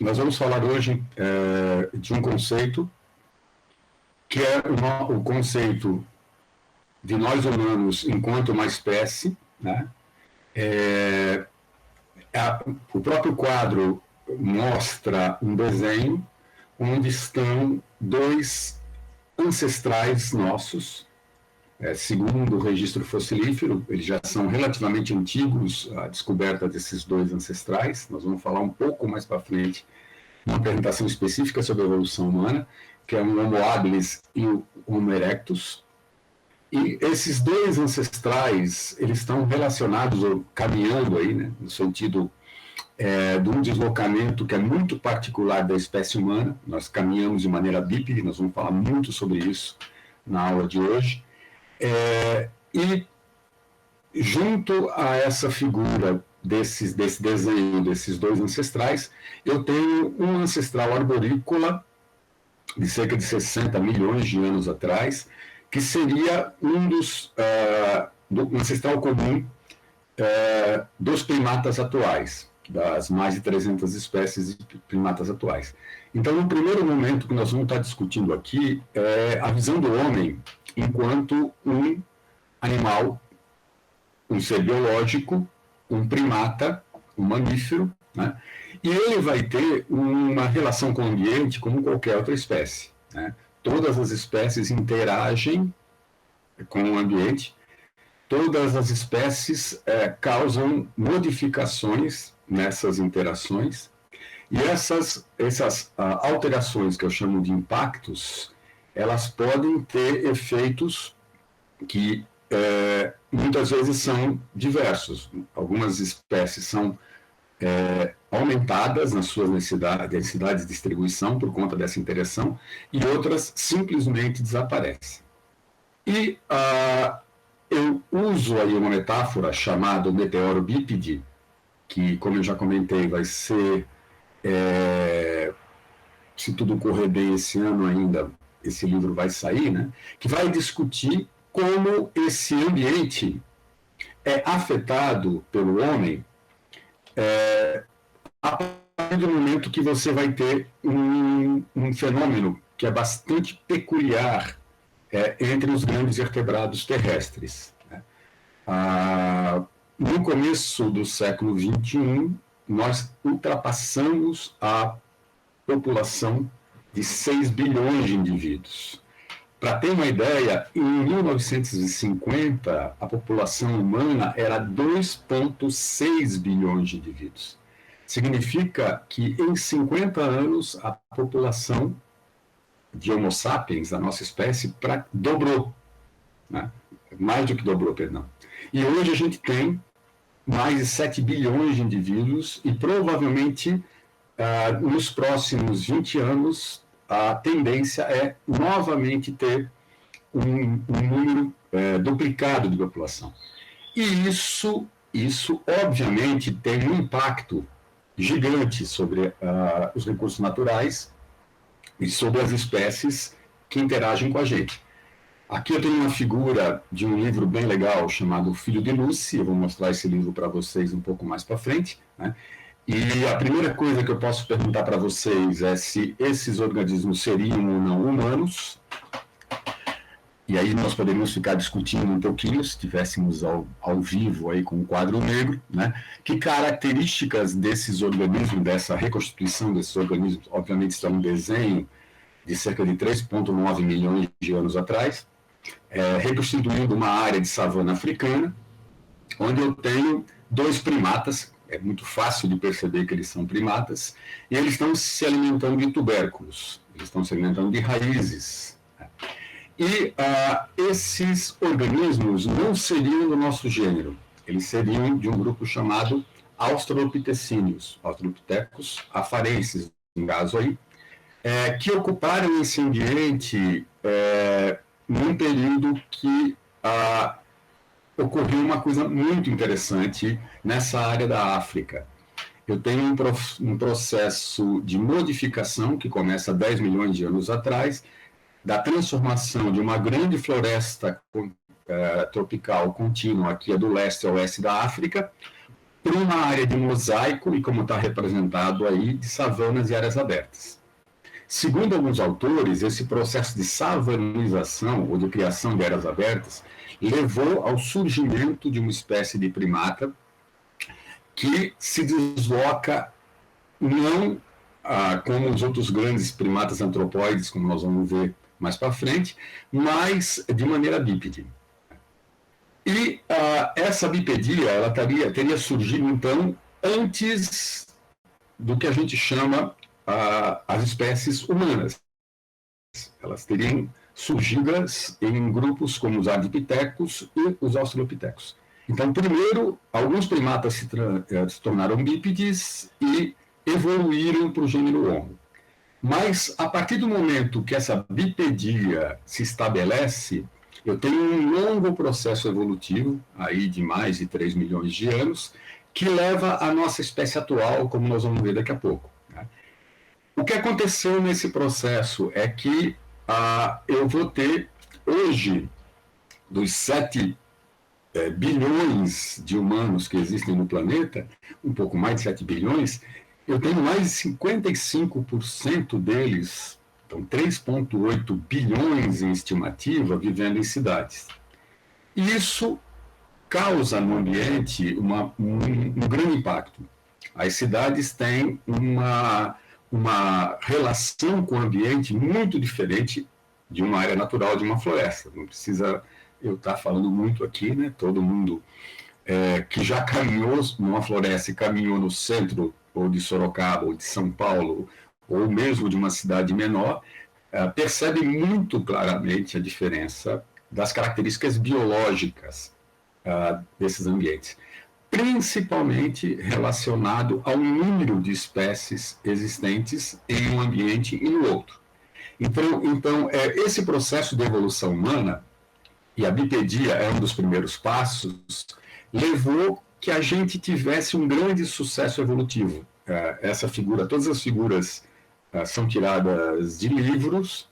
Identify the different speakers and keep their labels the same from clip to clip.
Speaker 1: Nós vamos falar hoje de um conceito que é o conceito de nós humanos enquanto uma espécie, né? O próprio quadro mostra um desenho onde estão dois ancestrais nossos, segundo o registro fossilífero, eles já são relativamente antigos, a descoberta desses dois ancestrais. Nós vamos falar um pouco mais para frente, uma apresentação específica sobre a evolução humana, que é o Homo habilis e o Homo erectus. E esses dois ancestrais, eles estão relacionados, ou caminhando aí, né, no sentido de um deslocamento que é muito particular da espécie humana. Nós caminhamos de maneira bípede, nós vamos falar muito sobre isso na aula de hoje. E junto a essa figura desse desenho desses dois ancestrais, eu tenho um ancestral arborícola de cerca de 60 milhões de anos atrás, que seria do ancestral comum dos primatas atuais, das mais de 300 espécies de primatas atuais. Então, no primeiro momento que nós vamos estar discutindo aqui é a visão do homem enquanto um animal, um ser biológico, um primata, um mamífero, né? E ele vai ter uma relação com o ambiente como qualquer outra espécie, né? Todas as espécies interagem com o ambiente, todas as espécies causam modificações nessas interações, e essas alterações, que eu chamo de impactos, elas podem ter efeitos que muitas vezes são diversos. Algumas espécies são aumentadas nas suas densidades de distribuição por conta dessa interação, e outras simplesmente desaparecem. E eu uso aí uma metáfora chamada meteoro bípede, que, como eu já comentei, vai ser, se tudo correr bem esse ano ainda, esse livro vai sair, né? Que vai discutir como esse ambiente é afetado pelo homem a partir do momento que você vai ter um fenômeno que é bastante peculiar entre os grandes vertebrados terrestres, né? No começo do século XXI, nós ultrapassamos a população de 6 bilhões de indivíduos. Para ter uma ideia, em 1950, a população humana era 2,6 bilhões de indivíduos. Significa que em 50 anos a população de Homo sapiens, da nossa espécie, dobrou, né? Mais do que dobrou, perdão. E hoje a gente tem mais de 7 bilhões de indivíduos e provavelmente nos próximos 20 anos a tendência é novamente ter um número duplicado de população. E isso obviamente tem um impacto gigante sobre os recursos naturais e sobre as espécies que interagem com a gente. Aqui eu tenho uma figura de um livro bem legal chamado Filho de Lucy. Eu vou mostrar esse livro para vocês um pouco mais para frente, né? E a primeira coisa que eu posso perguntar para vocês é se esses organismos seriam ou não humanos. E aí nós poderíamos ficar discutindo um pouquinho, se estivéssemos ao vivo aí com um quadro negro, né? Que características desses organismos, dessa reconstituição desses organismos, obviamente está um desenho de cerca de 3,9 milhões de anos atrás, reconstituindo uma área de savana africana, onde eu tenho dois primatas. É muito fácil de perceber que eles são primatas, e eles estão se alimentando de tubérculos, eles estão se alimentando de raízes. E esses organismos não seriam do nosso gênero, eles seriam de um grupo chamado Australopithecíneos, Australopithecus afarensis, no caso aí, que ocuparam esse ambiente num período que ocorreu uma coisa muito interessante nessa área da África. Eu tenho um processo de modificação que começa há 10 milhões de anos atrás, da transformação de uma grande floresta tropical contínua aqui do leste a oeste da África, para uma área de mosaico e, como está representado aí, de savanas e áreas abertas. Segundo alguns autores, esse processo de savanização ou de criação de áreas abertas levou ao surgimento de uma espécie de primata que se desloca não como os outros grandes primatas antropóides, como nós vamos ver mais para frente, mas de maneira bípede. E essa bipedia ela teria surgido, então, antes do que a gente chama as espécies humanas. Elas teriam surgidas em grupos como os ardipithecus e os australopithecus. Então, primeiro, alguns primatas se tornaram bípedes e evoluíram para o gênero Homo. Mas, a partir do momento que essa bipedia se estabelece, eu tenho um longo processo evolutivo, aí de mais de 3 milhões de anos, que leva à nossa espécie atual, como nós vamos ver daqui a pouco. Né? O que aconteceu nesse processo é que eu vou ter, hoje, dos 7 bilhões de humanos que existem no planeta, um pouco mais de 7 bilhões, eu tenho mais de 55% deles, então 3,8 bilhões em estimativa, vivendo em cidades. E isso causa no ambiente um grande impacto. As cidades têm uma relação com o ambiente muito diferente de uma área natural, de uma floresta. Não precisa eu estar falando muito aqui, né? Todo mundo que já caminhou numa floresta e caminhou no centro ou de Sorocaba, ou de São Paulo, ou mesmo de uma cidade menor, percebe muito claramente a diferença das características biológicas desses ambientes, principalmente relacionado ao número de espécies existentes em um ambiente e no outro. Então esse processo de evolução humana, e a bipedia é um dos primeiros passos, levou que a gente tivesse um grande sucesso evolutivo. Essa figura, todas as figuras são tiradas de livros,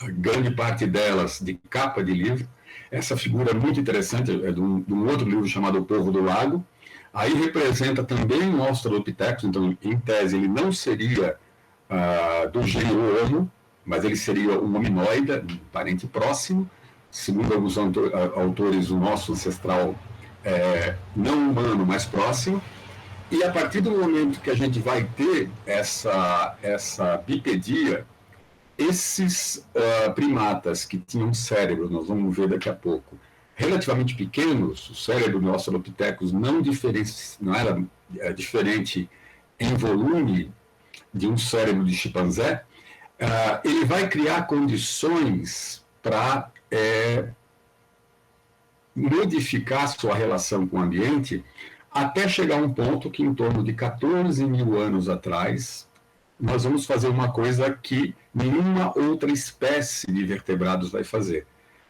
Speaker 1: grande parte delas de capa de livro. Essa figura é muito interessante, é de um outro livro chamado O Povo do Lago. Aí representa também um Australopithecus, então, em tese, ele não seria do gênero Homo, mas ele seria um hominoide, um parente próximo. Segundo alguns autores, o nosso ancestral não humano, mas próximo. E a partir do momento que a gente vai ter essa bipedia, esses primatas que tinham cérebro, nós vamos ver daqui a pouco, relativamente pequenos, o cérebro do Australopithecus não era diferente em volume de um cérebro de chimpanzé, ele vai criar condições para modificar sua relação com o ambiente até chegar a um ponto que, em torno de 14 mil anos atrás, nós vamos fazer uma coisa que nenhuma outra espécie de vertebrados vai fazer,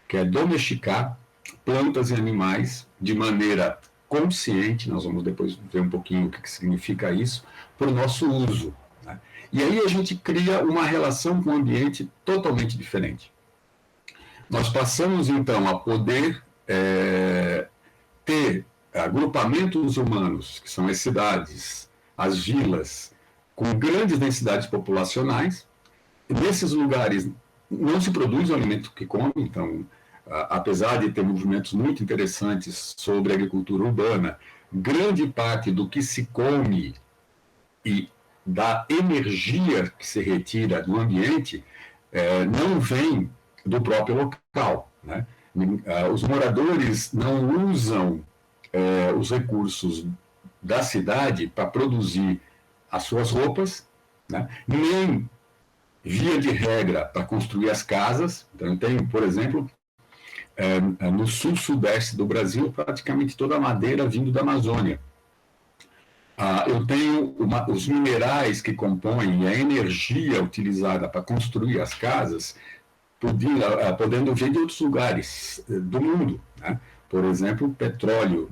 Speaker 1: que é domesticar plantas e animais de maneira consciente. Nós vamos depois ver um pouquinho o que significa isso, para o nosso uso. Né? E aí a gente cria uma relação com o ambiente totalmente diferente. Nós passamos, então, a poder ter agrupamentos humanos, que são as cidades, as vilas, com grandes densidades populacionais. Nesses lugares não se produz o alimento que come, então, apesar de ter movimentos muito interessantes sobre a agricultura urbana, grande parte do que se come e da energia que se retira do ambiente não vem do próprio local, né? Os moradores não usam os recursos da cidade para produzir as suas roupas, né? Nem, via de regra, para construir as casas. Então, eu tenho, por exemplo, no sul-sudeste do Brasil, praticamente toda a madeira vindo da Amazônia. Eu tenho os minerais que compõem e a energia utilizada para construir as casas, podendo vir de outros lugares do mundo, né? Por exemplo, petróleo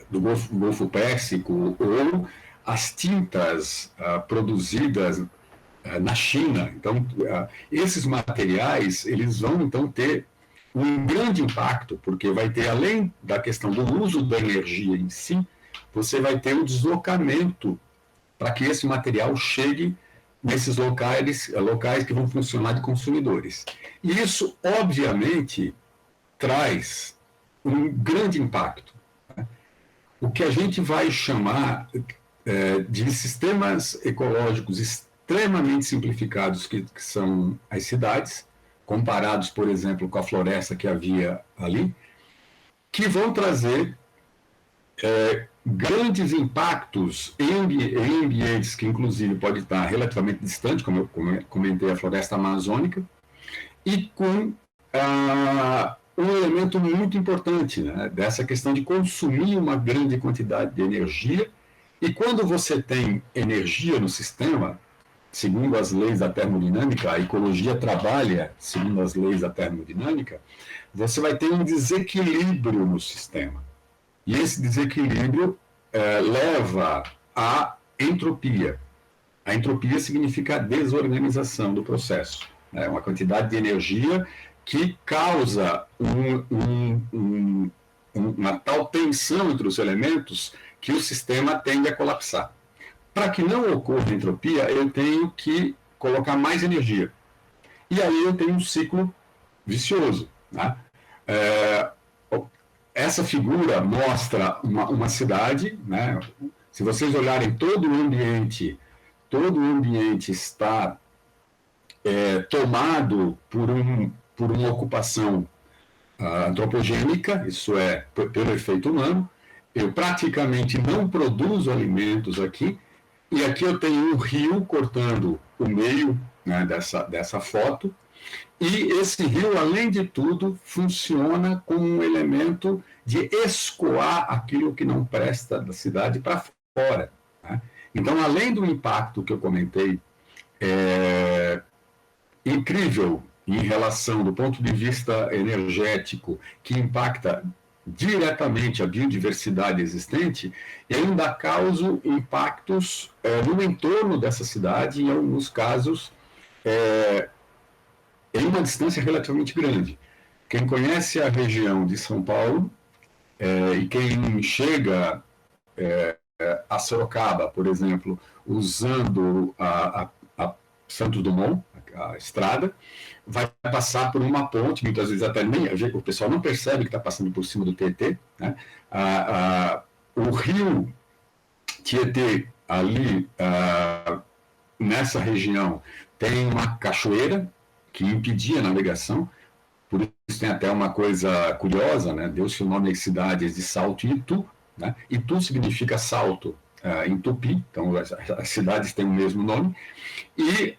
Speaker 1: do Golfo Pérsico, ou as tintas produzidas na China. Então, esses materiais, eles vão, então, ter um grande impacto, porque vai ter, além da questão do uso da energia em si, você vai ter o deslocamento para que esse material chegue nesses locais que vão funcionar de consumidores. E isso, obviamente, traz um grande impacto. O que a gente vai chamar de sistemas ecológicos extremamente simplificados, que são as cidades, comparados, por exemplo, com a floresta que havia ali, que vão trazer grandes impactos em ambientes que, inclusive, pode estar relativamente distante, como eu comentei, a floresta amazônica, e com um elemento muito importante, né, dessa questão de consumir uma grande quantidade de energia. E quando você tem energia no sistema, segundo as leis da termodinâmica, a ecologia trabalha segundo as leis da termodinâmica, você vai ter um desequilíbrio no sistema. E esse desequilíbrio leva à entropia. A entropia significa a desorganização do processo. É uma quantidade de energia que causa uma tal tensão entre os elementos que o sistema tende a colapsar. Para que não ocorra entropia, eu tenho que colocar mais energia. E aí eu tenho um ciclo vicioso. Né? Essa figura mostra uma cidade, né? Se vocês olharem todo o ambiente está tomado por uma ocupação antropogênica, isso é, pelo efeito humano. Eu praticamente não produzo alimentos aqui, e aqui eu tenho um rio cortando o meio, né, dessa foto, e esse rio, além de tudo, funciona como um elemento de escoar aquilo que não presta da cidade para fora. Né? Então, além do impacto que eu comentei, incrível em relação do ponto de vista energético, que impacta diretamente a biodiversidade existente, e ainda causa impactos no entorno dessa cidade, em alguns casos, em uma distância relativamente grande. Quem conhece a região de São Paulo, e quem chega a Sorocaba, por exemplo, usando a Santos Dumont, a estrada, vai passar por uma ponte, muitas vezes até nem o pessoal não percebe que está passando por cima do Tietê. Né? O rio Tietê, ali nessa região, tem uma cachoeira que impedia a navegação. Por isso tem até uma coisa curiosa, né? Deu-se o nome às cidades de Salto e Itu. Né? Itu significa salto em Tupi, então as cidades têm o mesmo nome. E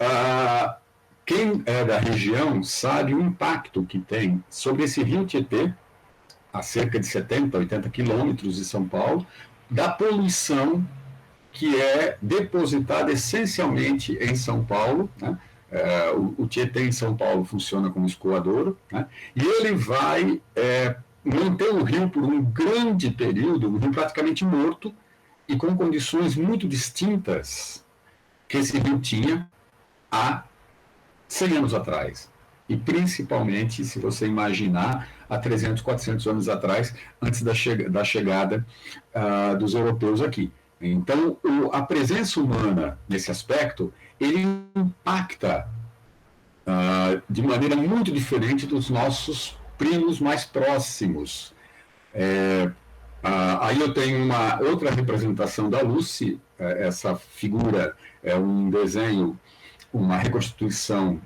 Speaker 1: quem é da região sabe o impacto que tem sobre esse rio Tietê, a cerca de 70, 80 quilômetros de São Paulo, da poluição que é depositada essencialmente em São Paulo. Né? O Tietê em São Paulo funciona como escoadouro, né? E ele vai manter o rio por um grande período, um rio praticamente morto, e com condições muito distintas que esse rio tinha há 100 anos atrás. E principalmente, se você imaginar, há 300, 400 anos atrás, antes da chegada dos europeus aqui. Então, a presença humana, nesse aspecto, ele impacta de maneira muito diferente dos nossos primos mais próximos. Aí eu tenho uma outra representação da Lucy. Essa figura é um desenho, uma reconstituição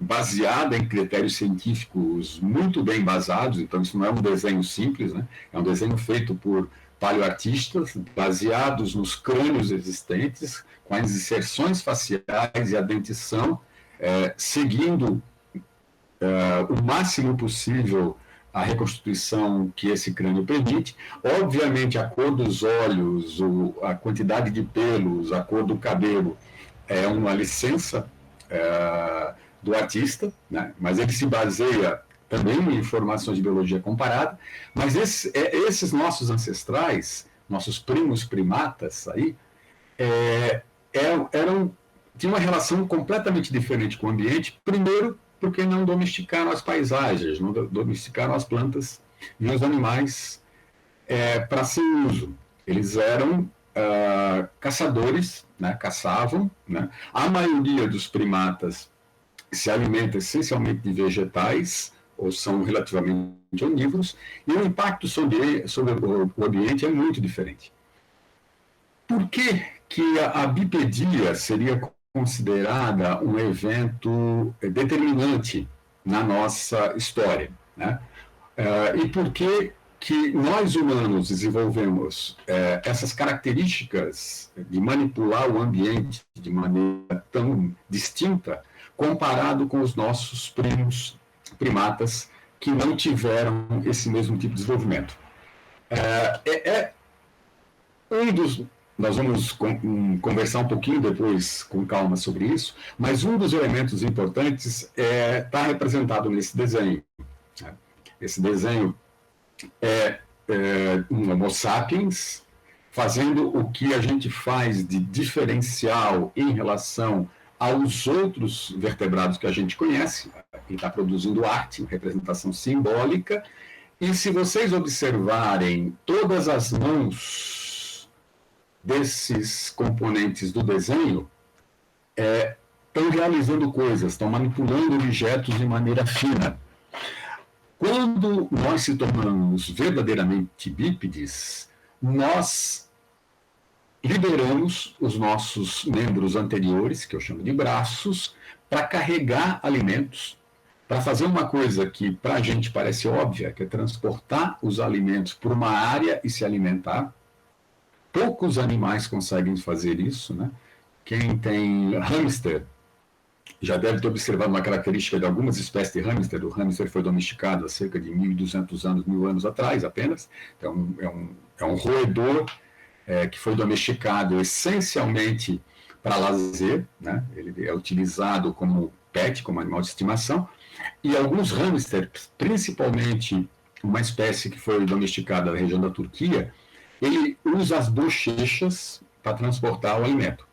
Speaker 1: baseada em critérios científicos muito bem basados. Então isso não é um desenho simples, né? É um desenho feito por paleoartistas, baseados nos crânios existentes, com as inserções faciais e a dentição, seguindo o máximo possível a reconstituição que esse crânio permite. Obviamente, a cor dos olhos, a quantidade de pelos, a cor do cabelo é uma licença do artista, né? Mas ele se baseia também em informações de biologia comparada. Mas esses nossos ancestrais, nossos primos primatas aí, tinham uma relação completamente diferente com o ambiente. Primeiro, porque não domesticaram as paisagens, não domesticaram as plantas e os animais para seu uso. Eles eram caçadores, né, caçavam, né? A maioria dos primatas se alimenta essencialmente de vegetais, ou são relativamente onívoros, e o impacto sobre o ambiente é muito diferente. Por que a bipedia seria considerada um evento determinante na nossa história, né? E por que nós humanos desenvolvemos essas características de manipular o ambiente de maneira tão distinta comparado com os nossos primos primatas que não tiveram esse mesmo tipo de desenvolvimento. Um dos Nós vamos conversar um pouquinho depois com calma sobre isso, mas um dos elementos importantes está representado nesse desenho. Esse desenho é um Homo sapiens fazendo o que a gente faz de diferencial em relação aos outros vertebrados que a gente conhece, e está produzindo arte, representação simbólica, e se vocês observarem todas as mãos desses componentes do desenho, estão realizando coisas, estão manipulando objetos de maneira fina. Quando nós se tornamos verdadeiramente bípedes, nós liberamos os nossos membros anteriores, que eu chamo de braços, para carregar alimentos, para fazer uma coisa que para a gente parece óbvia, que é transportar os alimentos por uma área e se alimentar. Poucos animais conseguem fazer isso, né? Quem tem hamster já deve ter observado uma característica de algumas espécies de hamster. O hamster foi domesticado há cerca de 1.200 anos, 1.000 anos atrás apenas. Então, é um roedor que foi domesticado essencialmente para lazer, né? Ele é utilizado como pet, como animal de estimação. E alguns hamsters, principalmente uma espécie que foi domesticada na região da Turquia, ele usa as bochechas para transportar o alimento.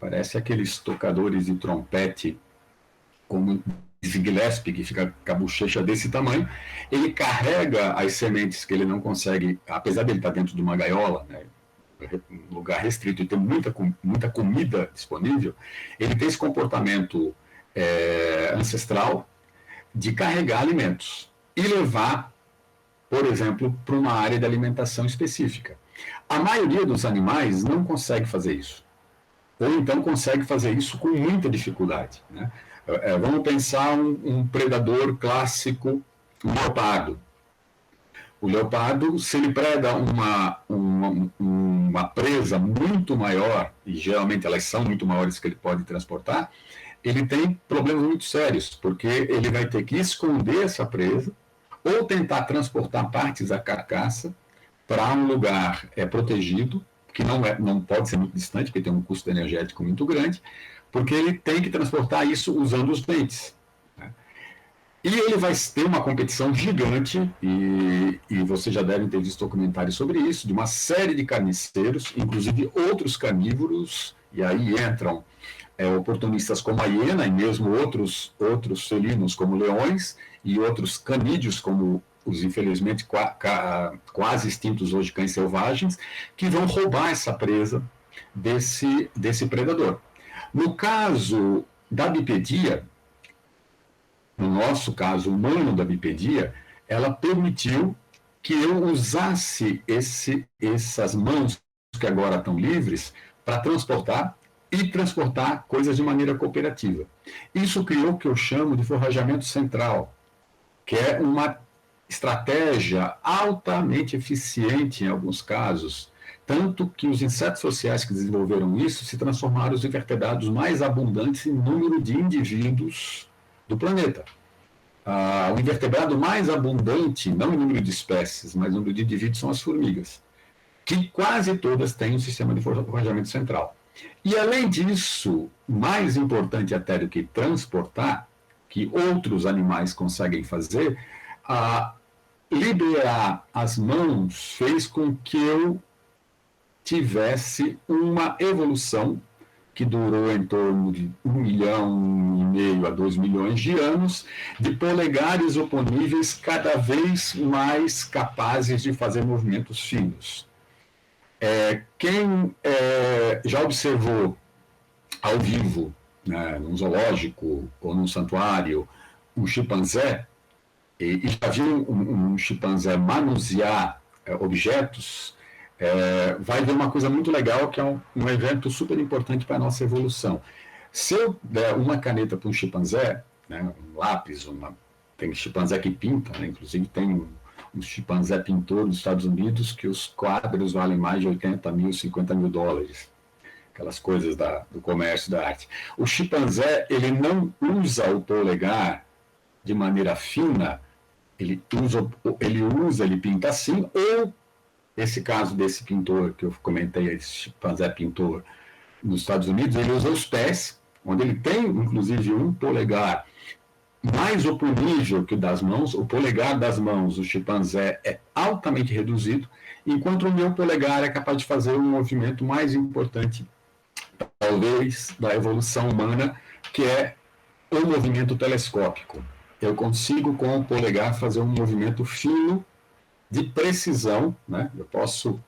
Speaker 1: Parece aqueles tocadores de trompete, como Gillespie, que fica com a bochecha desse tamanho. Ele carrega as sementes que ele não consegue, apesar de ele estar dentro de uma gaiola, né, um lugar restrito e ter muita comida disponível, ele tem esse comportamento ancestral de carregar alimentos e levar, por exemplo, para uma área de alimentação específica. A maioria dos animais não consegue fazer isso. Ou então consegue fazer isso com muita dificuldade, né? Vamos pensar um predador clássico, um leopardo. O leopardo, se ele preda uma presa muito maior, e geralmente elas são muito maiores que ele pode transportar, ele tem problemas muito sérios, porque ele vai ter que esconder essa presa ou tentar transportar partes da carcaça para um lugar protegido, que não pode ser muito distante, porque tem um custo energético muito grande, porque ele tem que transportar isso usando os dentes. Né? E ele vai ter uma competição gigante, e vocês já devem ter visto documentários sobre isso, de uma série de carniceiros, inclusive outros carnívoros, e aí entram oportunistas como a hiena, e mesmo outros felinos como leões, e outros canídeos como os infelizmente quase extintos hoje cães selvagens, que vão roubar essa presa desse predador. No caso da bipedia, no nosso caso humano da bipedia, ela permitiu que eu usasse essas mãos que agora estão livres para transportar coisas de maneira cooperativa. Isso criou o que eu chamo de forrajamento central, que é uma estratégia altamente eficiente em alguns casos, tanto que os insetos sociais que desenvolveram isso se transformaram os invertebrados mais abundantes em número de indivíduos do planeta. O invertebrado mais abundante, não em número de espécies, mas em número de indivíduos, são as formigas, que quase todas têm um sistema de forrajamento central. E, além disso, mais importante até do que transportar, que outros animais conseguem fazer, liberar as mãos fez com que eu tivesse uma evolução que durou em torno de 1,5 milhão a 2 milhões de anos, de polegares oponíveis cada vez mais capazes de fazer movimentos finos. Quem já observou ao vivo, né, num zoológico ou num santuário, um chimpanzé, e já viu um chimpanzé manusear objetos, vai ver uma coisa muito legal, que é um evento super importante para a nossa evolução. Se eu der uma caneta para um chimpanzé, né, um lápis, tem chimpanzé que pinta, né, inclusive tem um chimpanzé pintor nos Estados Unidos que os quadros valem mais de 80 mil, 50 mil dólares. Aquelas coisas do comércio da arte. O chimpanzé, ele não usa o polegar de maneira fina, ele pinta assim, ou esse caso desse pintor que eu comentei, esse chimpanzé pintor nos Estados Unidos, ele usa os pés, onde ele tem, inclusive, um polegar mais oponível que o das mãos. O polegar das mãos, o chimpanzé, é altamente reduzido, enquanto o meu polegar é capaz de fazer um movimento mais importante, talvez, da evolução humana, que é o movimento telescópico. Eu consigo, com o polegar, fazer um movimento fino, de precisão, né? Eu posso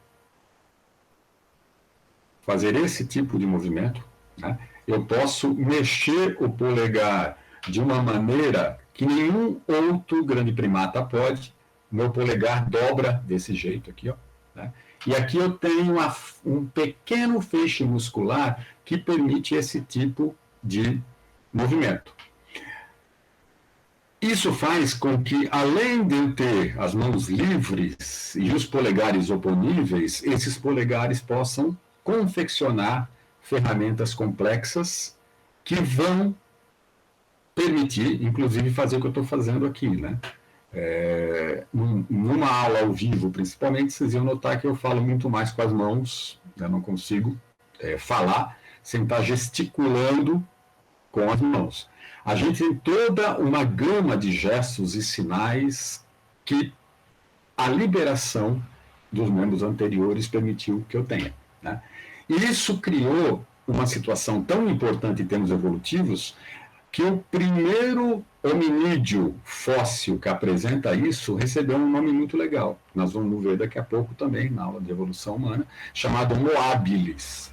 Speaker 1: fazer esse tipo de movimento, né? Eu posso mexer o polegar de uma maneira que nenhum outro grande primata pode. Meu polegar dobra desse jeito aqui, ó, né? E aqui eu tenho um pequeno feixe muscular que permite esse tipo de movimento. Isso faz com que, além de eu ter as mãos livres e os polegares oponíveis, esses polegares possam confeccionar ferramentas complexas que vão permitir, inclusive, fazer o que eu estou fazendo aqui, né? Numa aula ao vivo, principalmente, vocês iam notar que eu falo muito mais com as mãos, eu não consigo falar sem estar gesticulando com as mãos. A gente tem toda uma gama de gestos e sinais que a liberação dos membros anteriores permitiu que eu tenha, né? E isso criou uma situação tão importante em termos evolutivos que o primeiro hominídeo fóssil que apresenta isso recebeu um nome muito legal. Nós vamos ver daqui a pouco também, na aula de evolução humana, chamado Homo habilis.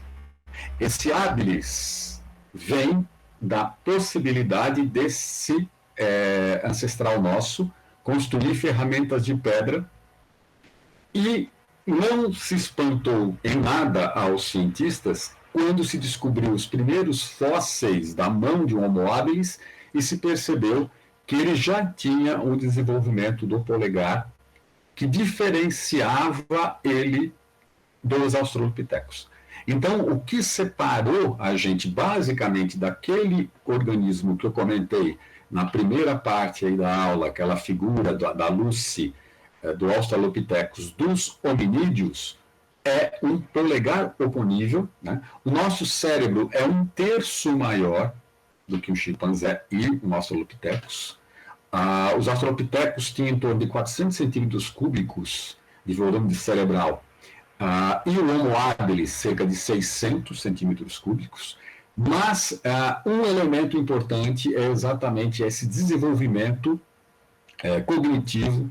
Speaker 1: Esse habilis vem da possibilidade desse ancestral nosso construir ferramentas de pedra, e não se espantou em nada aos cientistas quando se descobriu os primeiros fósseis da mão de um Homo habilis e se percebeu que ele já tinha um desenvolvimento do polegar que diferenciava ele dos australopitecos. Então, o que separou a gente basicamente daquele organismo que eu comentei na primeira parte aí da aula, aquela figura da Lucy, do Australopithecus, dos hominídeos, é um polegar oponível, né? O nosso cérebro é 1/3 maior do que um chimpanzé e um Australopithecus. Os Australopithecus tinham em torno de 400 centímetros cúbicos de volume cerebral. E o Homo habilis, cerca de 600 centímetros cúbicos. Mas um elemento importante é exatamente esse desenvolvimento cognitivo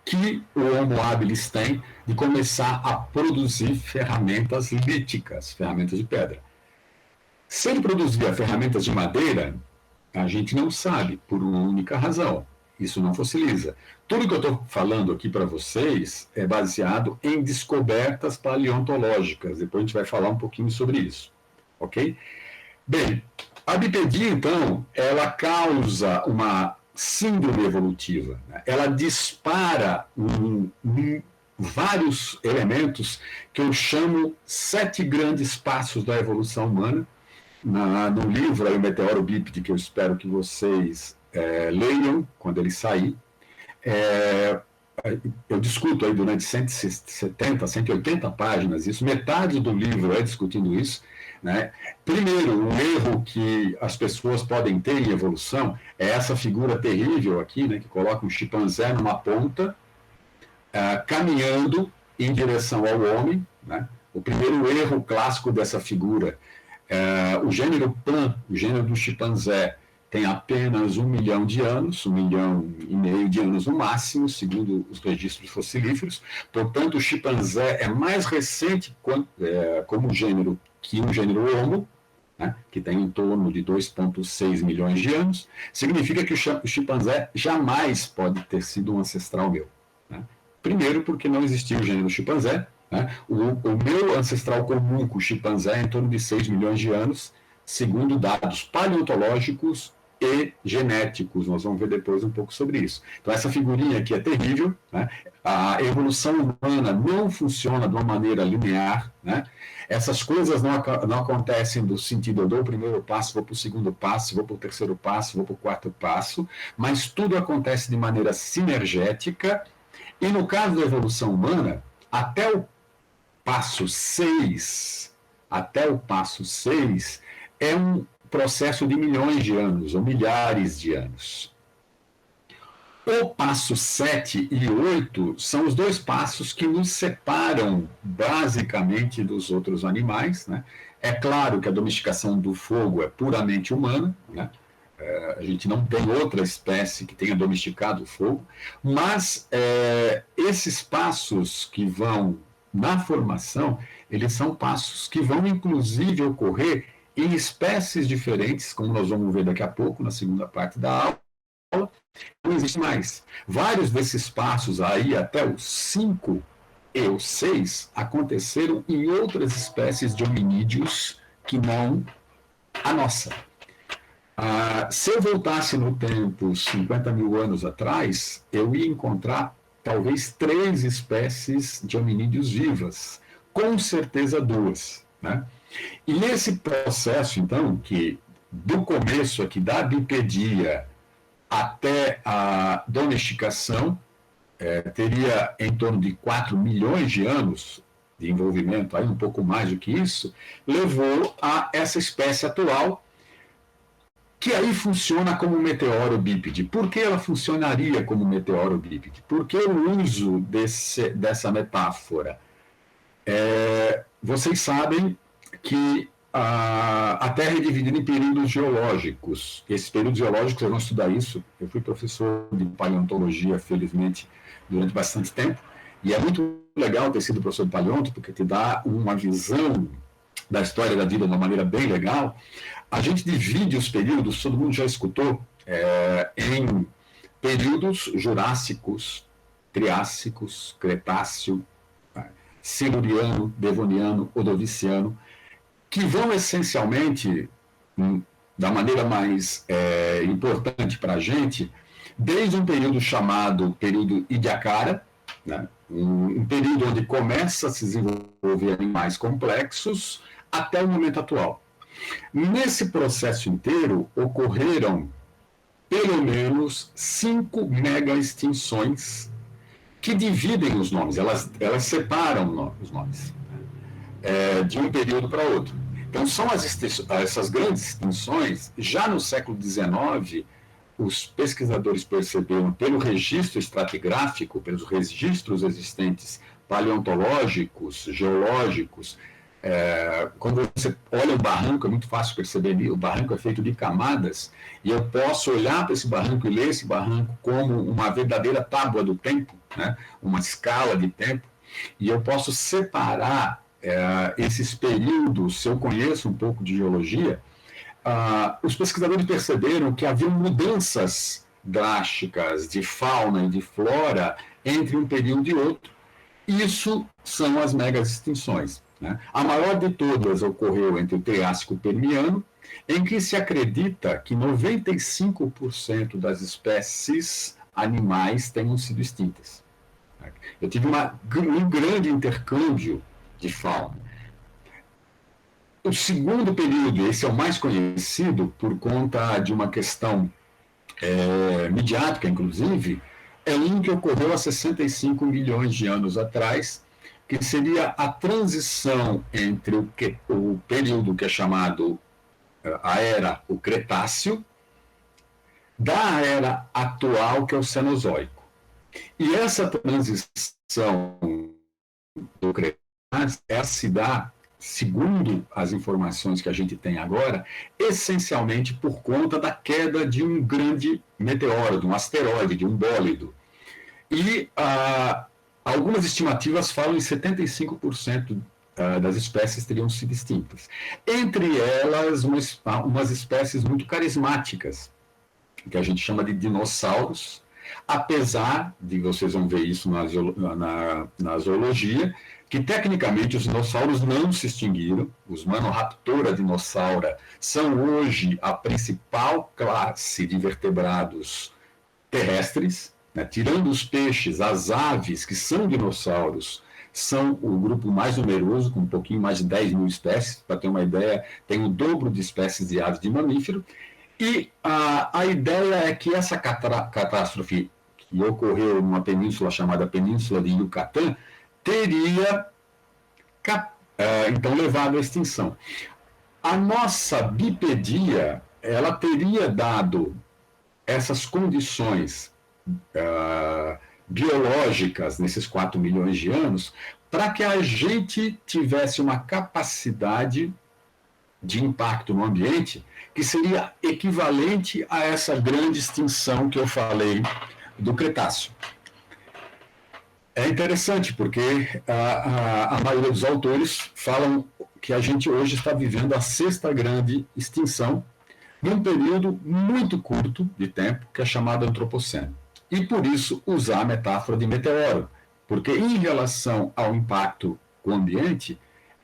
Speaker 1: que o Homo habilis tem de começar a produzir ferramentas líticas, ferramentas de pedra. Se ele produzia ferramentas de madeira, a gente não sabe, por uma única razão: isso não fossiliza. Tudo que eu estou falando aqui para vocês é baseado em descobertas paleontológicas. Depois a gente vai falar um pouquinho sobre isso, ok? Bem, a bipedia, então, ela causa uma síndrome evolutiva, né? Ela dispara vários elementos que eu chamo 7 grandes passos da evolução humana. No livro aí, o Meteoro Bípede, que eu espero que vocês leiam quando ele sair, eu discuto aí durante 170, 180 páginas isso, metade do livro é discutindo isso, né? Primeiro, um erro que as pessoas podem ter em evolução é essa figura terrível aqui, né, que coloca um chimpanzé numa ponta, caminhando em direção ao homem, né? O primeiro erro clássico dessa figura O gênero Pan, o gênero do chimpanzé, tem apenas 1 milhão de anos, 1,5 milhão de anos no máximo, segundo os registros fossilíferos. Portanto, o chimpanzé é mais recente como gênero que o gênero Homo, né, que tem em torno de 2,6 milhões de anos. Significa que o chimpanzé jamais pode ter sido um ancestral meu. Né? Primeiro, porque não existia o gênero chimpanzé. Né? O meu ancestral comum com o chimpanzé é em torno de 6 milhões de anos, segundo dados paleontológicos e genéticos. Nós vamos ver depois um pouco sobre isso. Então, essa figurinha aqui é terrível. Né? A evolução humana não funciona de uma maneira linear. Né? Essas coisas não acontecem do sentido, eu dou o primeiro passo, vou para o segundo passo, vou para o terceiro passo, vou para o quarto passo, mas tudo acontece de maneira sinergética. E no caso da evolução humana, até o passo 6, é um processo de milhões de anos, ou milhares de anos. O passo 7 e 8 são os dois passos que nos separam basicamente dos outros animais. Né? É claro que a domesticação do fogo é puramente humana, né? A gente não tem outra espécie que tenha domesticado o fogo, mas esses passos que vão na formação, eles são passos que vão inclusive ocorrer em espécies diferentes, como nós vamos ver daqui a pouco, na segunda parte da aula, não existe mais. Vários desses passos aí, até os 5 e os 6, aconteceram em outras espécies de hominídeos que não a nossa. Se eu voltasse no tempo 50 mil anos atrás, eu ia encontrar talvez 3 espécies de hominídeos vivas, com certeza 2. Né? E nesse processo, então, que do começo aqui da bipedia até a domesticação, teria em torno de 4 milhões de anos de envolvimento, aí um pouco mais do que isso, levou a essa espécie atual, que aí funciona como meteoro bípede. Por que ela funcionaria como meteoro bípede? Por que o uso dessa metáfora? Vocês sabem que a Terra é dividida em períodos geológicos. Esses períodos geológicos, eu vou estudar isso. Eu fui professor de paleontologia, felizmente, durante bastante tempo. E é muito legal ter sido professor de paleonto, porque te dá uma visão da história da vida de uma maneira bem legal. A gente divide os períodos, todo mundo já escutou, em períodos jurássicos, triássicos, cretáceo, siluriano, devoniano, ordoviciano, que vão essencialmente, da maneira mais importante para a gente, desde um período chamado período Ediacara, né, um período onde começa a se desenvolver animais complexos, até o momento atual. Nesse processo inteiro, ocorreram pelo menos 5 mega extinções que dividem os nomes, elas separam os nomes de um período para outro. Então, são essas grandes extinções. Já no século XIX, os pesquisadores perceberam, pelo registro estratigráfico, pelos registros existentes paleontológicos, geológicos, quando você olha o barranco, é muito fácil perceber, o barranco é feito de camadas, e eu posso olhar para esse barranco e ler esse barranco como uma verdadeira tábua do tempo, né? Uma escala de tempo, e eu posso separar esses períodos. Se eu conheço um pouco de geologia, os pesquisadores perceberam que havia mudanças drásticas de fauna e de flora entre um período e outro. Isso são as megas extinções. Né? A maior de todas ocorreu entre o Triássico e o Permiano, em que se acredita que 95% das espécies animais tenham sido extintas. Eu tive um grande intercâmbio de fauna. O segundo período, esse é o mais conhecido por conta de uma questão midiática, inclusive, é um que ocorreu há 65 milhões de anos atrás, que seria a transição entre o período que é chamado a era, o Cretáceo, da era atual, que é o Cenozoico. E essa transição do Cretáceo se dá segundo as informações que a gente tem agora, essencialmente por conta da queda de um grande meteoro, de um asteroide, de um bólido. E algumas estimativas falam em 75% das espécies teriam sido extintas. Entre elas, umas espécies muito carismáticas, que a gente chama de dinossauros, apesar de, vocês vão ver isso na zoologia, que tecnicamente os dinossauros não se extinguiram. Os Manoraptora dinossaura são hoje a principal classe de vertebrados terrestres, né? Tirando os peixes, as aves, que são dinossauros, são o grupo mais numeroso, com um pouquinho mais de 10 mil espécies. Para ter uma ideia, tem o dobro de espécies de aves de mamífero. E a ideia é que essa catástrofe que ocorreu numa península chamada Península de Yucatán teria então levado à extinção. A nossa bipedia, ela teria dado essas condições biológicas nesses 4 milhões de anos para que a gente tivesse uma capacidade de impacto no ambiente que seria equivalente a essa grande extinção que eu falei do Cretáceo. É interessante porque a maioria dos autores falam que a gente hoje está vivendo a 6ª grande extinção num período muito curto de tempo, que é chamado antropoceno. E por isso usar a metáfora de meteoro, porque em relação ao impacto com o ambiente,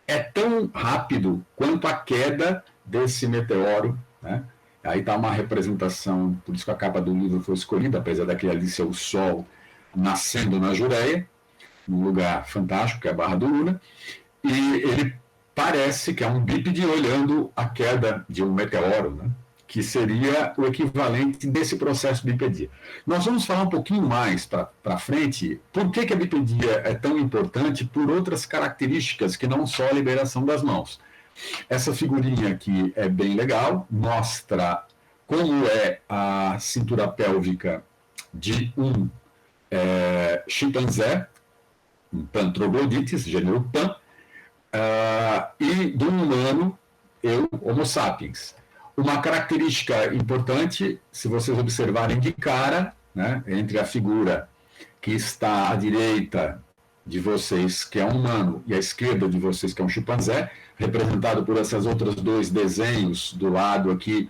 Speaker 1: é tão rápido quanto a queda desse meteoro, né? Aí está uma representação, por isso que a capa do livro foi escolhida, apesar daquele ali ser o Sol nascendo na Jureia, num lugar fantástico, que é a Barra do Una, e ele parece que é um bípede olhando a queda de um meteoro, né? Que seria o equivalente desse processo de bipedia. Nós vamos falar um pouquinho mais para frente por que a bipedia é tão importante por outras características que não só a liberação das mãos. Essa figurinha aqui é bem legal, mostra como é a cintura pélvica de um chimpanzé, um Pan troglodytes, gênero Pan, e de um humano, Homo sapiens. Uma característica importante, se vocês observarem de cara, né, entre a figura que está à direita de vocês, que é um humano, e à esquerda de vocês, que é um chimpanzé, representado por esses outros 2 desenhos do lado aqui,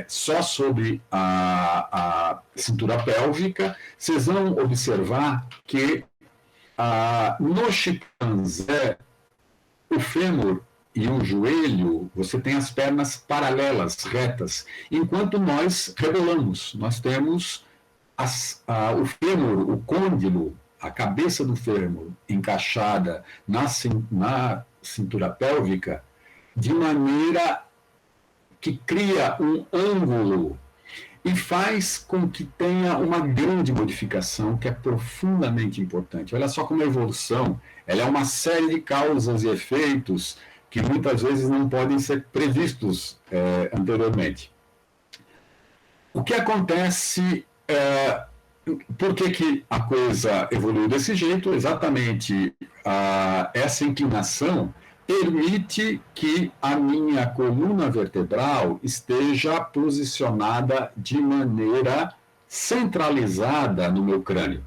Speaker 1: só sobre a cintura pélvica, vocês vão observar que no chimpanzé, o fêmur e o joelho, você tem as pernas paralelas, retas, enquanto nós rebolamos. Nós temos o fêmur, o côndilo, a cabeça do fêmur encaixada na cintura pélvica de maneira que cria um ângulo e faz com que tenha uma grande modificação que é profundamente importante. Olha só como a evolução, ela é uma série de causas e efeitos que muitas vezes não podem ser previstos anteriormente. O que acontece, por que a coisa evoluiu desse jeito? Exatamente essa inclinação permite que a minha coluna vertebral esteja posicionada de maneira centralizada no meu crânio.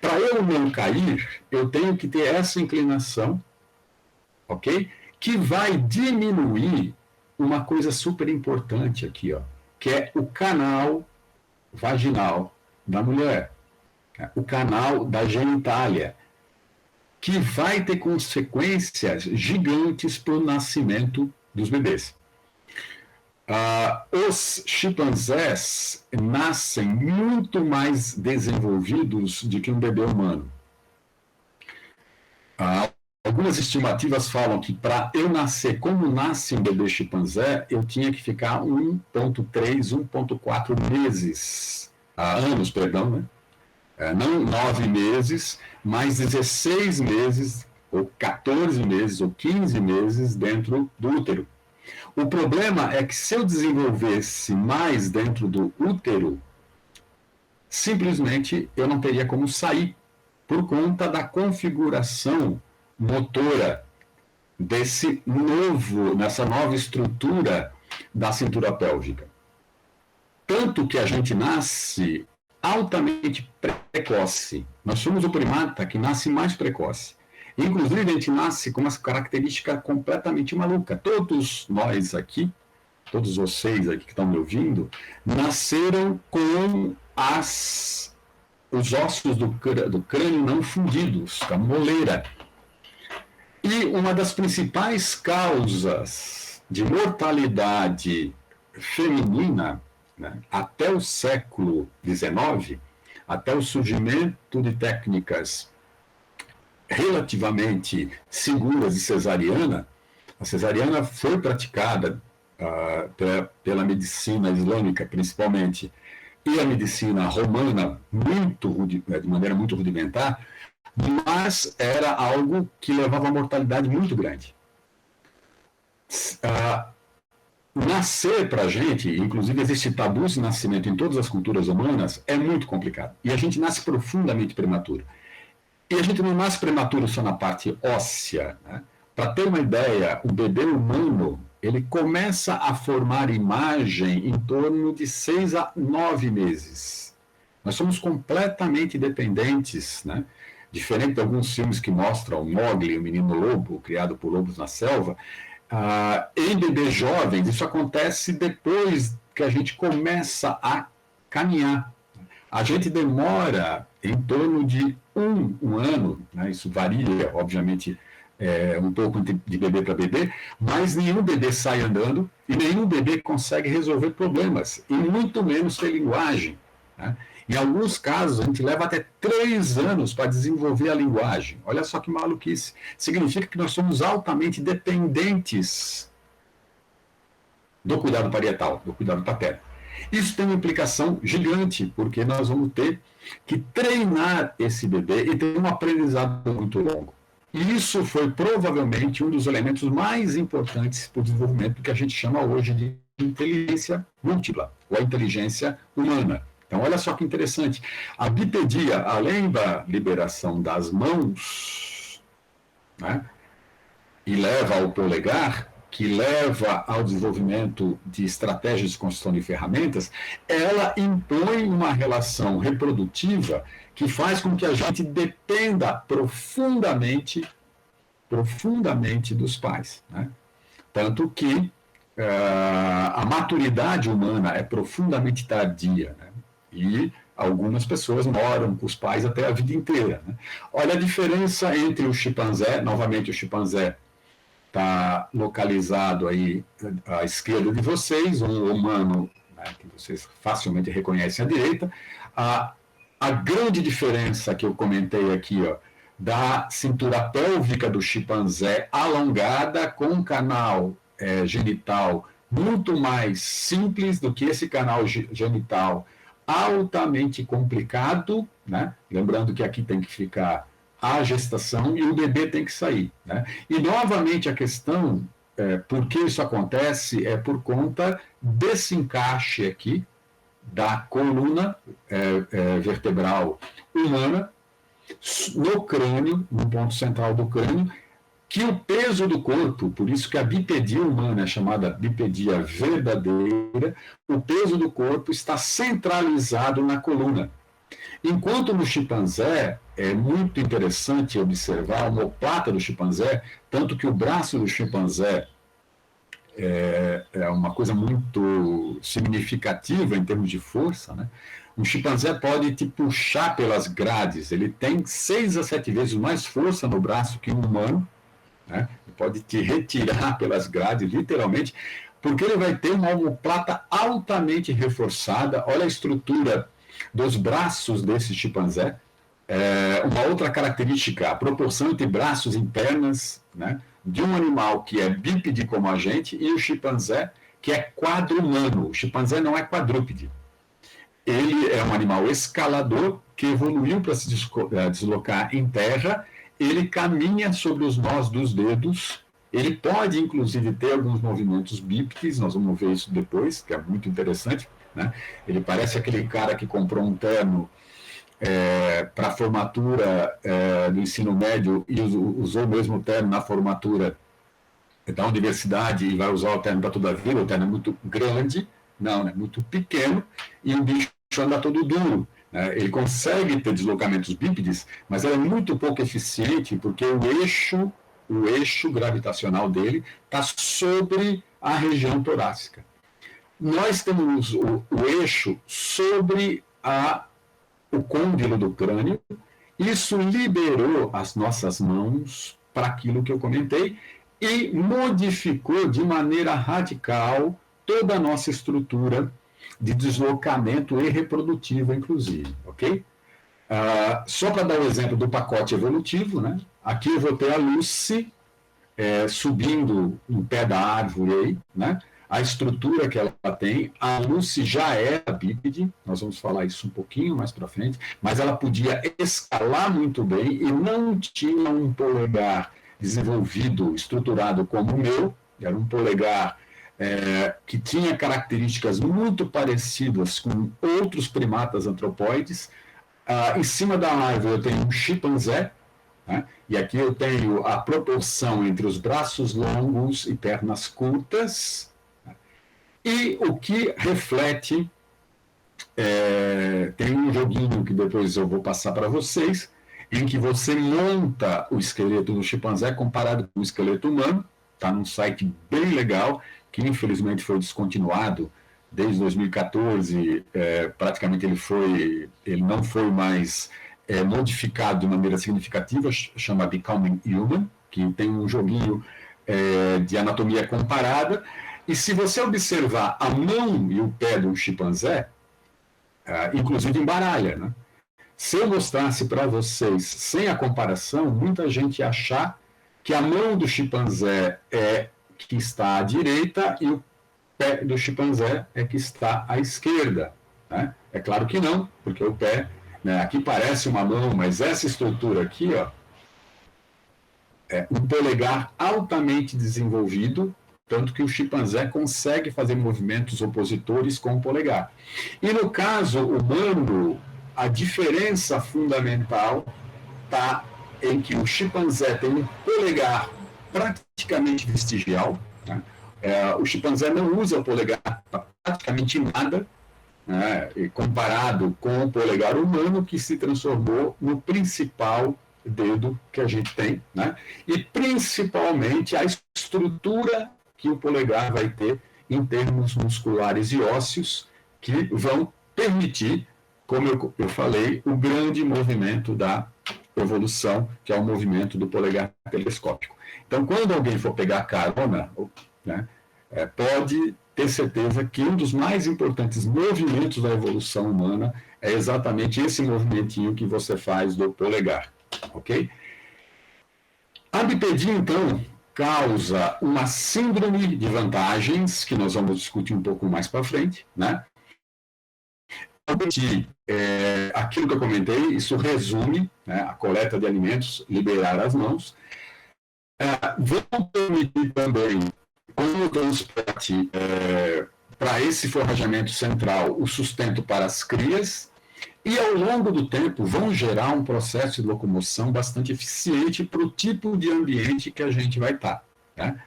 Speaker 1: Para eu não cair, eu tenho que ter essa inclinação, ok? Que vai diminuir uma coisa super importante aqui, ó, que é o canal vaginal da mulher, o canal da genitália, que vai ter consequências gigantes para o nascimento dos bebês. Os chimpanzés nascem muito mais desenvolvidos do que um bebê humano. Algumas estimativas falam que para eu nascer como nasce um bebê chimpanzé, eu tinha que ficar 1,3, 1,4 meses, anos, perdão, né? Não 9 meses, mas 16 meses, ou 14 meses, ou 15 meses dentro do útero. O problema é que se eu desenvolvesse mais dentro do útero, simplesmente eu não teria como sair, por conta da configuração motora nessa nova estrutura da cintura pélvica. Tanto que a gente nasce altamente precoce. Nós somos o primata que nasce mais precoce. Inclusive, a gente nasce com uma característica completamente maluca. Todos nós aqui, todos vocês aqui que estão me ouvindo, nasceram com os ossos do crânio não fundidos, com a moleira. E uma das principais causas de mortalidade feminina, né, até o século XIX, até o surgimento de técnicas relativamente seguras de cesariana, a cesariana foi praticada pela medicina islâmica, principalmente, e a medicina romana, de maneira muito rudimentar, mas era algo que levava a mortalidade muito grande. Nascer para a gente, inclusive existe tabus de nascimento em todas as culturas humanas, é muito complicado. E a gente nasce profundamente prematuro. E a gente não nasce prematuro só na parte óssea, né? Para ter uma ideia, o bebê humano, ele começa a formar imagem em torno de 6 a 9 meses. Nós somos completamente dependentes, né? Diferente de alguns filmes que mostram o Mowgli, o menino lobo, criado por lobos na selva, em bebês jovens, isso acontece depois que a gente começa a caminhar. A gente demora em torno de um ano, né? Isso varia, obviamente, um pouco de bebê para bebê, mas nenhum bebê sai andando e nenhum bebê consegue resolver problemas, e muito menos ter linguagem, né? Em alguns casos, a gente leva até 3 anos para desenvolver a linguagem. Olha só que maluquice. Significa que nós somos altamente dependentes do cuidado parietal, do cuidado paterno. Isso tem uma implicação gigante, porque nós vamos ter que treinar esse bebê e ter um aprendizado muito longo. E isso foi provavelmente um dos elementos mais importantes para o desenvolvimento do que a gente chama hoje de inteligência múltipla, ou a inteligência humana. Então, olha só que interessante. A bipedia, além da liberação das mãos, né, e leva ao polegar, que leva ao desenvolvimento de estratégias de construção de ferramentas, ela impõe uma relação reprodutiva que faz com que a gente dependa profundamente dos pais, né? Tanto que a maturidade humana é profundamente tardia, né? E algumas pessoas moram com os pais até a vida inteira, né? Olha a diferença entre o chimpanzé, novamente o chimpanzé está localizado aí à esquerda de vocês, um humano, né, que vocês facilmente reconhecem à direita. A grande diferença que eu comentei aqui, ó, da cintura pélvica do chimpanzé alongada com um canal genital muito mais simples do que esse canal genital altamente complicado, né? Lembrando que aqui tem que ficar a gestação e o bebê tem que sair, né? E novamente a questão, por que isso acontece, é por conta desse encaixe aqui da coluna vertebral humana no crânio, no ponto central do crânio, que o peso do corpo, por isso que a bipedia humana é chamada bipedia verdadeira, o peso do corpo está centralizado na coluna. Enquanto no chimpanzé, é muito interessante observar a omoplata do chimpanzé, tanto que o braço do chimpanzé é uma coisa muito significativa em termos de força, né? Um chimpanzé pode te puxar pelas grades, ele tem 6 a 7 vezes mais força no braço que um humano, né? Pode te retirar pelas grades, literalmente, porque ele vai ter uma omoplata altamente reforçada. Olha a estrutura dos braços desse chimpanzé. Uma outra característica, a proporção entre braços e pernas, né, de um animal que é bípede como a gente e o chimpanzé que é quadrumano. O chimpanzé não é quadrúpede. Ele é um animal escalador que evoluiu para se deslocar em terra. Ele caminha sobre os nós dos dedos. Ele pode, inclusive, ter alguns movimentos bípedes. Nós vamos ver isso depois, que é muito interessante, né? Ele parece aquele cara que comprou um terno para a formatura do ensino médio e usou o mesmo terno na formatura da universidade e vai usar o terno para toda a vida, o terno é muito grande, não, é muito pequeno, e o bicho anda todo duro. Ele consegue ter deslocamentos bípedes, mas ela é muito pouco eficiente, porque o eixo gravitacional dele está sobre a região torácica. Nós temos o eixo sobre o côndilo do crânio. Isso liberou as nossas mãos para aquilo que eu comentei e modificou de maneira radical toda a nossa estrutura de deslocamento e reprodutiva, inclusive, ok? Só para dar o exemplo do pacote evolutivo, né? Aqui eu vou ter a Lucy subindo no pé da árvore aí, né? A estrutura que ela tem, a Lucy já era bípede, nós vamos falar isso um pouquinho mais para frente, mas ela podia escalar muito bem e não tinha um polegar desenvolvido, estruturado como o meu, era um polegar que tinha características muito parecidas com outros primatas antropóides. Em cima da árvore eu tenho um chimpanzé, né? E aqui eu tenho a proporção entre os braços longos e pernas curtas, né? E o que reflete, tem um joguinho que depois eu vou passar para vocês, em que você monta o esqueleto do chimpanzé comparado com o esqueleto humano, está num site bem legal, que infelizmente foi descontinuado desde 2014, praticamente ele não foi mais modificado de maneira significativa, chama Becoming Human, que tem um joguinho de anatomia comparada, e se você observar a mão e o pé do chimpanzé, inclusive embaralha, né? Se eu mostrasse para vocês sem a comparação, muita gente ia achar que a mão do chimpanzé é que está à direita e o pé do chimpanzé é que está à esquerda, né? É claro que não, porque o pé, né, aqui parece uma mão, mas essa estrutura aqui, ó, é um polegar altamente desenvolvido, tanto que o chimpanzé consegue fazer movimentos opositores com o polegar. E no caso humano, a diferença fundamental está em que o chimpanzé tem um polegar praticamente vestigial, né? O chimpanzé não usa o polegar para praticamente nada, né? Comparado com o polegar humano, que se transformou no principal dedo que a gente tem, né? E principalmente a estrutura que o polegar vai ter em termos musculares e ósseos, que vão permitir, como eu falei, o grande movimento da evolução, que é o movimento do polegar telescópico. Então, quando alguém for pegar carona, né, pode ter certeza que um dos mais importantes movimentos da evolução humana é exatamente esse movimentinho que você faz do polegar, ok? A bipedia, então, causa uma síndrome de vantagens, que nós vamos discutir um pouco mais para frente, né? Aquilo que eu comentei, isso resume, né, a coleta de alimentos, liberar as mãos. Vão permitir também, como transporte para esse forrajamento central, o sustento para as crias, e ao longo do tempo vão gerar um processo de locomoção bastante eficiente para o tipo de ambiente que a gente vai estar, né?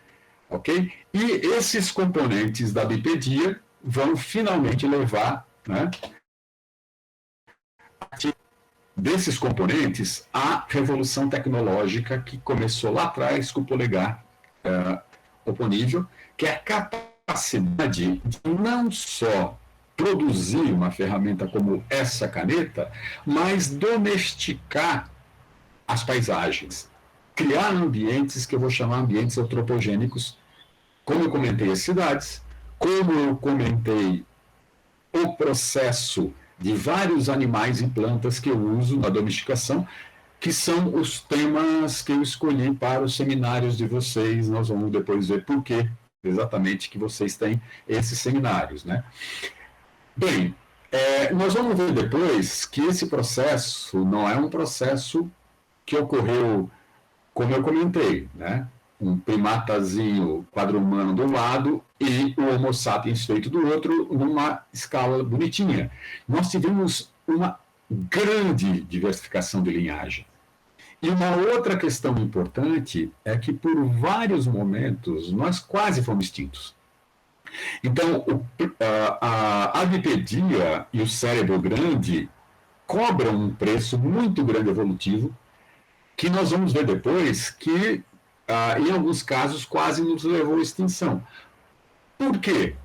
Speaker 1: Ok? E esses componentes da bipedia vão finalmente levar, né, desses componentes a revolução tecnológica que começou lá atrás com o polegar oponível, que é a capacidade de não só produzir uma ferramenta como essa caneta, mas domesticar as paisagens, criar ambientes que eu vou chamar ambientes antropogênicos, como eu comentei as cidades, como eu comentei o processo de vários animais e plantas que eu uso na domesticação, que são os temas que eu escolhi para os seminários de vocês. Nós vamos depois ver por que exatamente que vocês têm esses seminários, né? Bem, nós vamos ver depois que esse processo não é um processo que ocorreu, como eu comentei, né? Um primatazinho quadro-humano de um lado e o Homo sapiens feito do outro, numa escala bonitinha. Nós tivemos uma grande diversificação de linhagem. E uma outra questão importante é que, por vários momentos, nós quase fomos extintos. Então, a bipedia e o cérebro grande cobram um preço muito grande evolutivo, que nós vamos ver depois que, em alguns casos, quase nos levou à extinção. Por quê?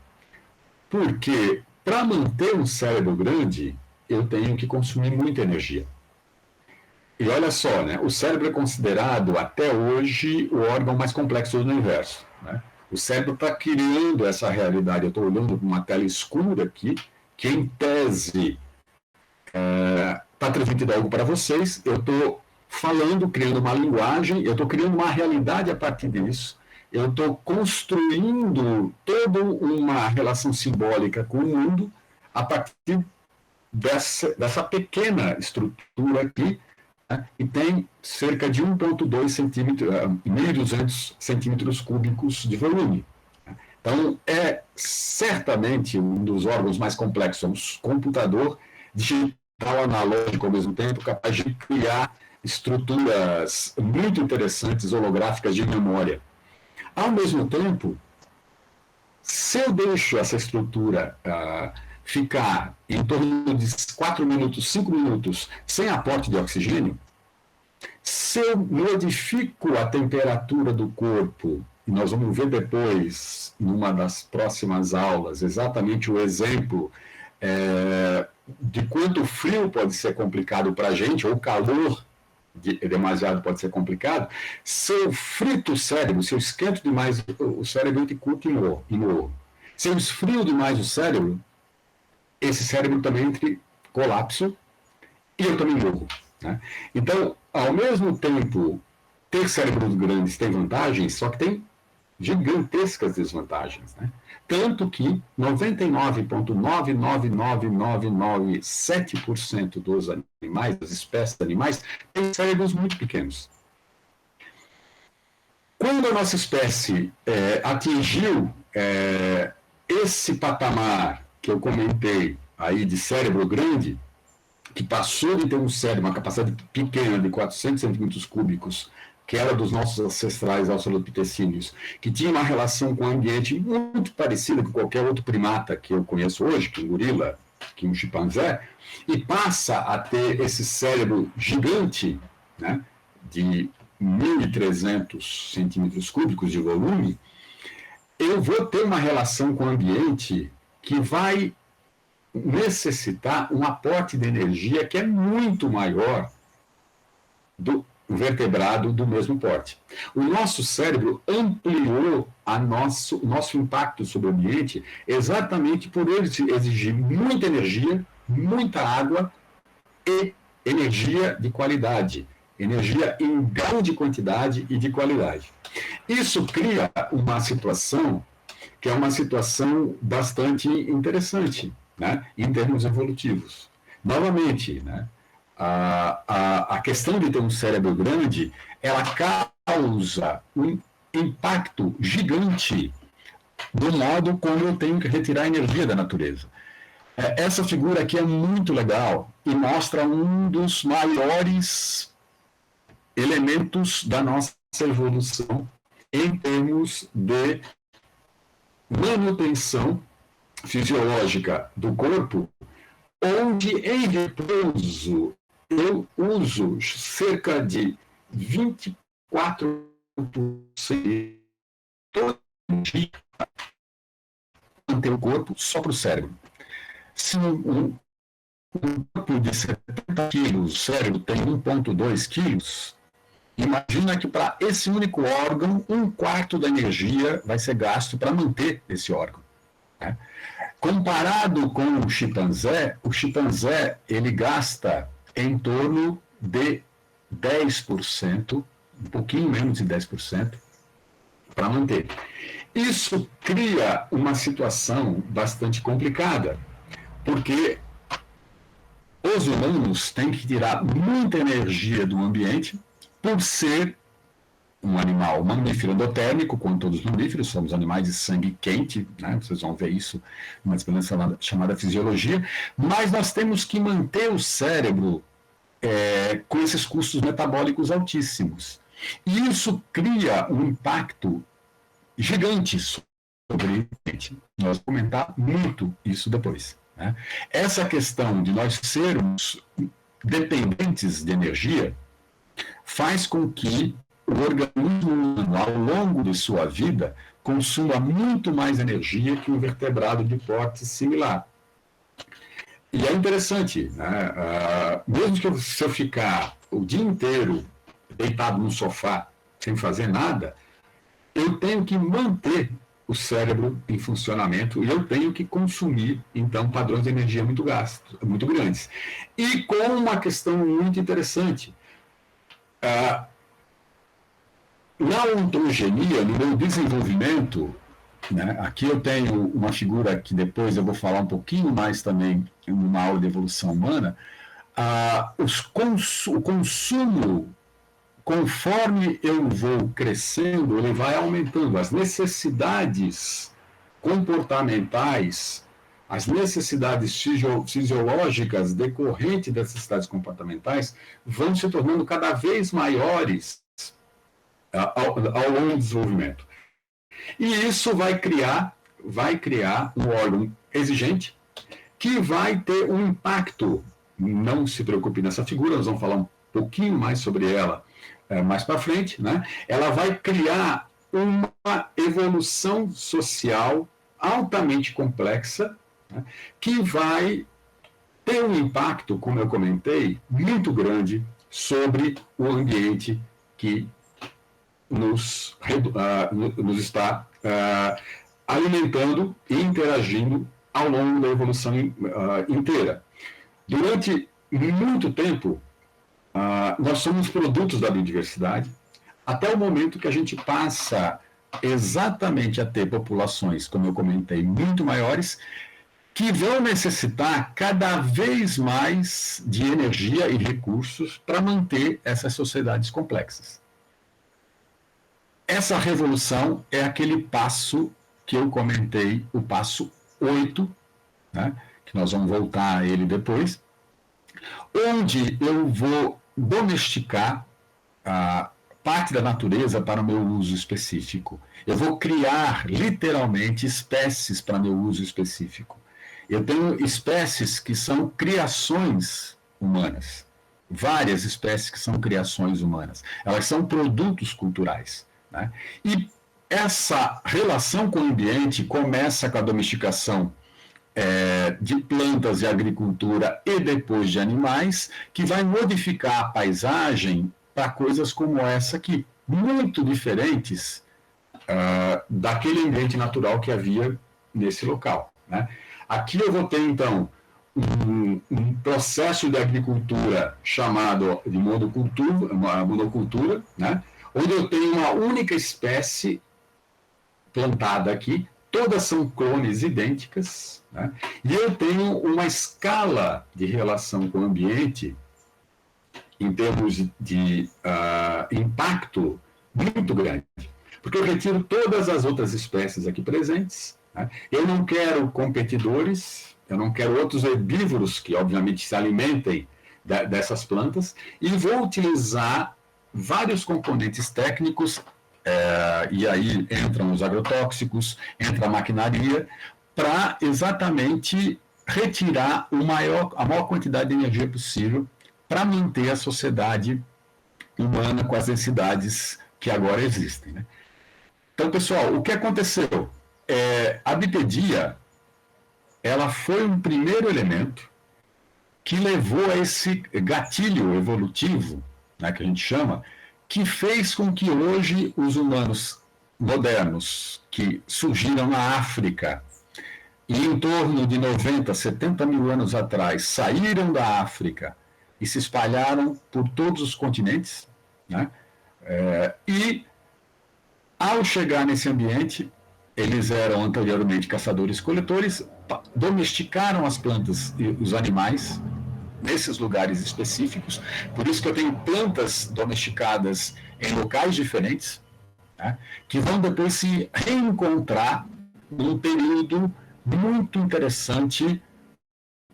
Speaker 1: Porque, para manter um cérebro grande, eu tenho que consumir muita energia. E olha só, né? O cérebro é considerado, até hoje, o órgão mais complexo do universo. Né? O cérebro está criando essa realidade. Eu estou olhando para uma tela escura aqui, que em tese está transmitindo algo para vocês. Eu estou falando, criando uma linguagem, eu estou criando uma realidade a partir disso. Eu estou construindo toda uma relação simbólica com o mundo a partir dessa pequena estrutura aqui, né, e tem cerca de 1,2 centímetros, 1.200 centímetros cúbicos de volume. Então, é certamente um dos órgãos mais complexos, um computador digital analógico ao mesmo tempo, capaz de criar estruturas muito interessantes, holográficas de memória. Ao mesmo tempo, se eu deixo essa estrutura ficar em torno de 4 minutos, 5 minutos, sem aporte de oxigênio, se eu modifico a temperatura do corpo, e nós vamos ver depois, numa das próximas aulas, exatamente o exemplo de quanto frio pode ser complicado para a gente, ou calor demasiado pode ser complicado. Se eu frito o cérebro, se eu esquento demais o cérebro, ele curta e morro. Se eu esfrio demais o cérebro, esse cérebro também entra em colapso e eu também morro. Né? Então, ao mesmo tempo, ter cérebros grandes tem vantagens, só que tem gigantescas desvantagens. Né? Tanto que 99,99997% dos animais, das espécies de animais, têm cérebros muito pequenos. Quando a nossa espécie atingiu esse patamar que eu comentei aí de cérebro grande, que passou de ter um cérebro, uma capacidade pequena de 400 centímetros cúbicos, que era dos nossos ancestrais australopitecíneos, que tinha uma relação com o ambiente muito parecida com qualquer outro primata que eu conheço hoje, que um gorila, que um chimpanzé, e passa a ter esse cérebro gigante, né, de 1.300 centímetros cúbicos de volume, eu vou ter uma relação com o ambiente que vai necessitar um aporte de energia que é muito maior do vertebrado do mesmo porte. O nosso cérebro ampliou o nosso impacto sobre o ambiente exatamente por ele exigir muita energia, muita água e energia de qualidade. Energia em grande quantidade e de qualidade. Isso cria uma situação que é uma situação bastante interessante, né, em termos evolutivos. Novamente, né, a questão de ter um cérebro grande, ela causa um impacto gigante do modo como eu tenho que retirar energia da natureza. Essa figura aqui é muito legal e mostra um dos maiores elementos da nossa evolução em termos de manutenção fisiológica do corpo, onde em repouso eu uso cerca de 24% de manter o corpo só para o cérebro. Se um corpo de 70 quilos, o cérebro tem 1,2 quilos, imagina que para esse único órgão, 1/4 da energia vai ser gasto para manter esse órgão. Né? Comparado com o chimpanzé ele gasta em torno de 10%, um pouquinho menos de 10%, para manter. Isso cria uma situação bastante complicada, porque os humanos têm que tirar muita energia do ambiente por ser um animal mamífero endotérmico, como todos os mamíferos, somos animais de sangue quente, né? Vocês vão ver isso numa disciplina chamada fisiologia, mas nós temos que manter o cérebro com esses custos metabólicos altíssimos. E isso cria um impacto gigante sobre a gente. Nós vamos comentar muito isso depois. Né? Essa questão de nós sermos dependentes de energia faz com que o organismo humano, ao longo de sua vida, consuma muito mais energia que um vertebrado de porte similar. E é interessante, né? Mesmo que se eu ficar o dia inteiro deitado no sofá, sem fazer nada, eu tenho que manter o cérebro em funcionamento e eu tenho que consumir, então, padrões de energia muito grandes. E com uma questão muito interessante, na ontogenia, no meu desenvolvimento, né, aqui eu tenho uma figura que depois eu vou falar um pouquinho mais também em uma aula de evolução humana, o consumo, conforme eu vou crescendo, ele vai aumentando. As necessidades comportamentais, as necessidades fisiológicas decorrentes das necessidades comportamentais vão se tornando cada vez maiores ao longo do desenvolvimento. E isso vai criar um órgão exigente que vai ter um impacto. Não se preocupe nessa figura, nós vamos falar um pouquinho mais sobre ela mais para frente, né? Ela vai criar uma evolução social altamente complexa, né? Que vai ter um impacto, como eu comentei, muito grande sobre o ambiente que nos está alimentando e interagindo ao longo da evolução inteira. Durante muito tempo, nós somos produtos da biodiversidade, até o momento que a gente passa exatamente a ter populações, como eu comentei, muito maiores, que vão necessitar cada vez mais de energia e recursos para manter essas sociedades complexas. Essa revolução é aquele passo que eu comentei, o passo 8, né, que nós vamos voltar a ele depois, onde eu vou domesticar a parte da natureza para o meu uso específico. Eu vou criar, literalmente, espécies para meu uso específico. Eu tenho espécies que são criações humanas. Várias espécies que são criações humanas. Elas são produtos culturais. Né? E essa relação com o ambiente começa com a domesticação de plantas e agricultura e depois de animais, que vai modificar a paisagem para coisas como essa aqui, muito diferentes daquele ambiente natural que havia nesse local. Né? Aqui eu vou ter, então, um processo de agricultura chamado de monocultura, né? Onde eu tenho uma única espécie plantada aqui, todas são clones idênticas, né? E eu tenho uma escala de relação com o ambiente, em termos de impacto, muito grande. Porque eu retiro todas as outras espécies aqui presentes, né? Eu não quero competidores, eu não quero outros herbívoros que, obviamente, se alimentem dessas plantas, e vou utilizar vários componentes técnicos, e aí entram os agrotóxicos, entra a maquinaria, para exatamente retirar a maior quantidade de energia possível para manter a sociedade humana com as densidades que agora existem. Né? Então, pessoal, o que aconteceu? A bipedia, ela foi um primeiro elemento que levou a esse gatilho evolutivo, né, que a gente chama, que fez com que hoje os humanos modernos que surgiram na África e em torno de 90, 70 mil anos atrás saíram da África e se espalharam por todos os continentes, né? E ao chegar nesse ambiente, eles eram anteriormente caçadores-coletores, domesticaram as plantas e os animais nesses lugares específicos, por isso que eu tenho plantas domesticadas em locais diferentes, né, que vão depois se reencontrar num período muito interessante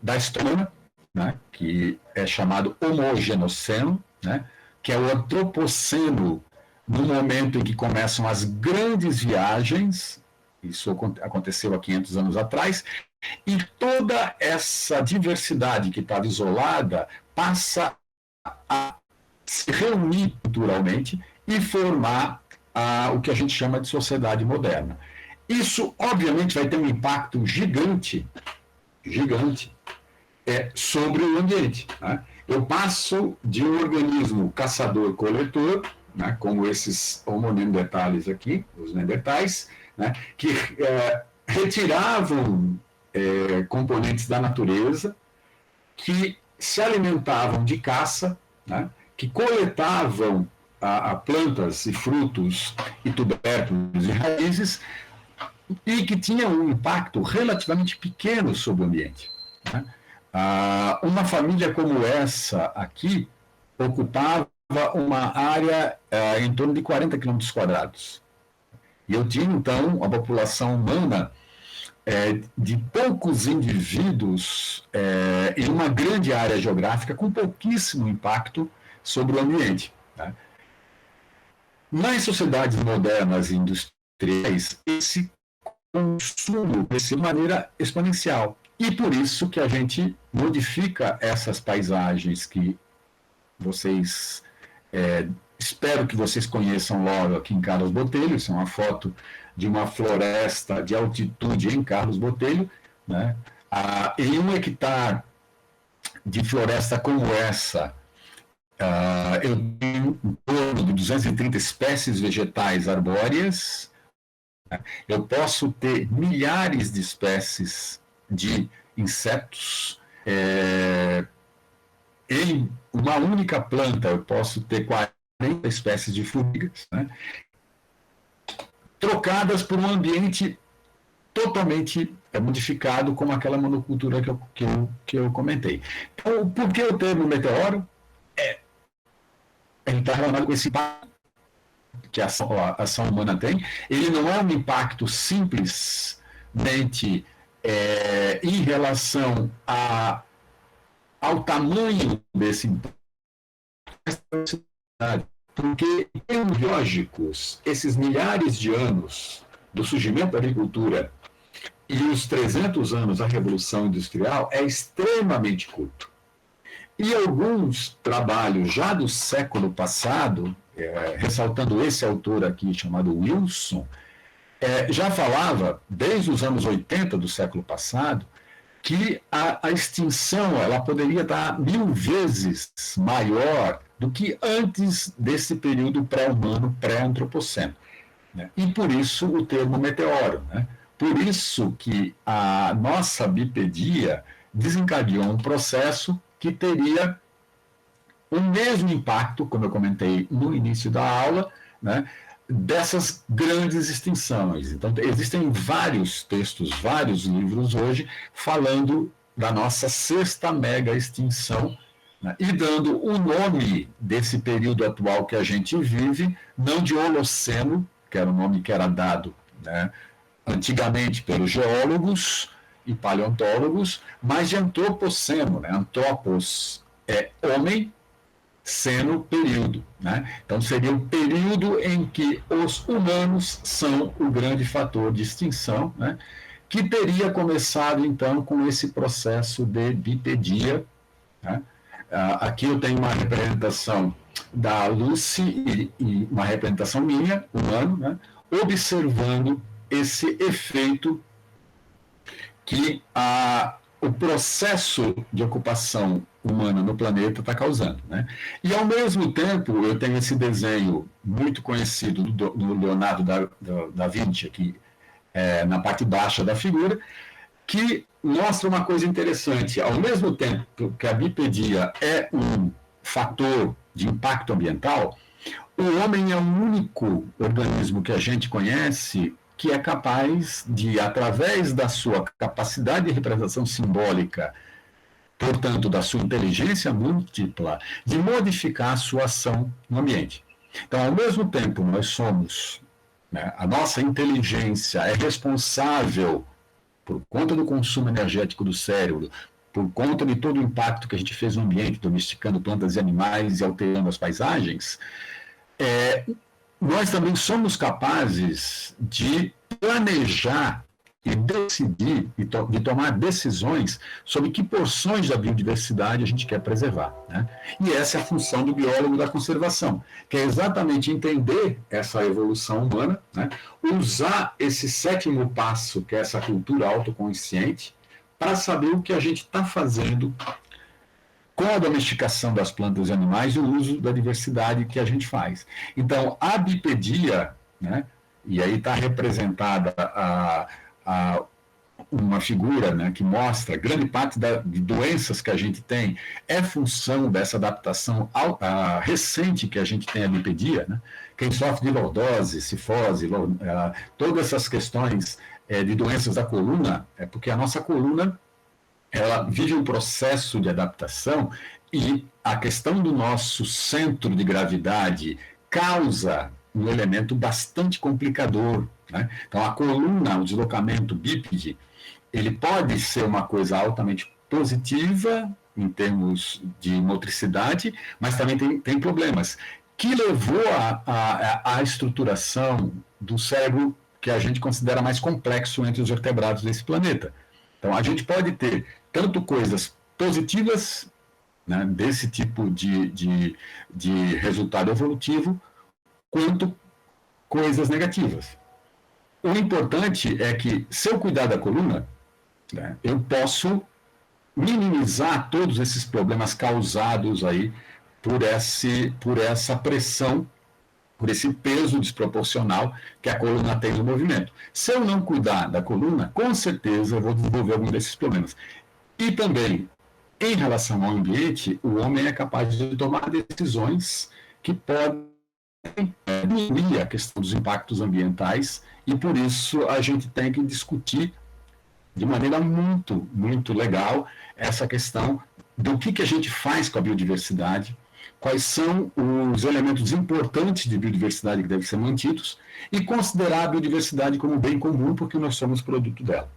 Speaker 1: da história, né, que é chamado homogenoceno, né, que é o antropoceno, no momento em que começam as grandes viagens, isso aconteceu há 500 anos atrás, e toda essa diversidade que estava isolada passa a se reunir culturalmente e formar o que a gente chama de sociedade moderna. Isso, obviamente, vai ter um impacto gigante, sobre o ambiente. Né? Eu passo de um organismo caçador-coletor, né, como esses Homo neanderthalis aqui, os neandertais, né, que retiravam componentes da natureza, que se alimentavam de caça, né, que coletavam plantas e frutos e tubérculos e raízes, e que tinham um impacto relativamente pequeno sobre o ambiente. Né? Uma família como essa aqui ocupava uma área em torno de 40 quilômetros quadrados. E eu tinha, então, a população humana de poucos indivíduos em uma grande área geográfica com pouquíssimo impacto sobre o ambiente. Né? Nas sociedades modernas e industriais, esse consumo cresceu de maneira exponencial. E por isso que a gente modifica essas paisagens que vocês, espero que vocês conheçam logo aqui em Carlos Botelho. Isso é uma foto de uma floresta de altitude em Carlos Botelho, né? Em 1 hectare de floresta como essa, eu tenho em torno de 230 espécies vegetais arbóreas. Eu posso ter milhares de espécies de insetos. Em uma única planta, eu posso ter 40 espécies de formigas, né, trocadas por um ambiente totalmente modificado, como aquela monocultura que eu comentei. Então, por que o termo meteoro? Ele está relacionado com esse impacto que a ação humana tem. Ele não é um impacto simplesmente em relação ao tamanho desse impacto, porque, em termos biológicos, esses milhares de anos do surgimento da agricultura e os 300 anos da Revolução Industrial é extremamente curto. E alguns trabalhos já do século passado, ressaltando esse autor aqui chamado Wilson, já falava, desde os anos 80 do século passado, que a extinção ela poderia estar 1000 vezes maior do que antes desse período pré-humano, pré-antropoceno. Né? E por isso o termo meteoro. Né? Por isso que a nossa bipedia desencadeou um processo que teria o mesmo impacto, como eu comentei no início da aula, né, dessas grandes extinções. Então, existem vários textos, vários livros hoje, falando da nossa sexta mega extinção, né, e dando o nome desse período atual que a gente vive, não de Holoceno, que era o nome que era dado, né, antigamente pelos geólogos e paleontólogos, mas de antropoceno, né? Antropos é homem, seno, período. Né? Então, seria o período em que os humanos são o grande fator de extinção, né? Que teria começado, então, com esse processo de bipedia. Né? Aqui eu tenho uma representação da Lucy e uma representação minha, humano, né? Observando esse efeito que o processo de ocupação humana no planeta está causando. Né? E, ao mesmo tempo, eu tenho esse desenho muito conhecido do Leonardo da Vinci, aqui na parte baixa da figura, que mostra uma coisa interessante. Ao mesmo tempo que a bipedia é um fator de impacto ambiental, o homem é o único organismo que a gente conhece que é capaz de, através da sua capacidade de representação simbólica, portanto, da sua inteligência múltipla, de modificar a sua ação no ambiente. Então, ao mesmo tempo, nós somos, né, a nossa inteligência é responsável, por conta do consumo energético do cérebro, por conta de todo o impacto que a gente fez no ambiente, domesticando plantas e animais e alterando as paisagens, nós também somos capazes de planejar e decidir, de tomar decisões sobre que porções da biodiversidade a gente quer preservar, né? E essa é a função do biólogo da conservação, que é exatamente entender essa evolução humana, né? Usar esse 7º passo, que é essa cultura autoconsciente, para saber o que a gente está fazendo com a domesticação das plantas e animais e o uso da diversidade que a gente faz. Então, a bipedia, né? E aí está representada uma figura, né, que mostra grande parte de doenças que a gente tem é função dessa adaptação recente que a gente tem à bipedia, né? Quem sofre de lordose, cifose, todas essas questões de doenças da coluna, é porque a nossa coluna ela vive um processo de adaptação e a questão do nosso centro de gravidade causa um elemento bastante complicador, né? Então, a coluna, o deslocamento bípede, ele pode ser uma coisa altamente positiva em termos de motricidade, mas também tem problemas, que levou à estruturação do cérebro que a gente considera mais complexo entre os vertebrados desse planeta. Então, a gente pode ter tanto coisas positivas, né, desse tipo de resultado evolutivo, quanto coisas negativas. O importante é que, se eu cuidar da coluna, né, eu posso minimizar todos esses problemas causados aí por essa pressão, por esse peso desproporcional que a coluna tem no movimento. Se eu não cuidar da coluna, com certeza eu vou desenvolver algum desses problemas. E também, em relação ao ambiente, o homem é capaz de tomar decisões que podem diminuir a questão dos impactos ambientais, e por isso a gente tem que discutir de maneira muito, muito legal essa questão do que a gente faz com a biodiversidade, quais são os elementos importantes de biodiversidade que devem ser mantidos, e considerar a biodiversidade como bem comum, porque nós somos produto dela.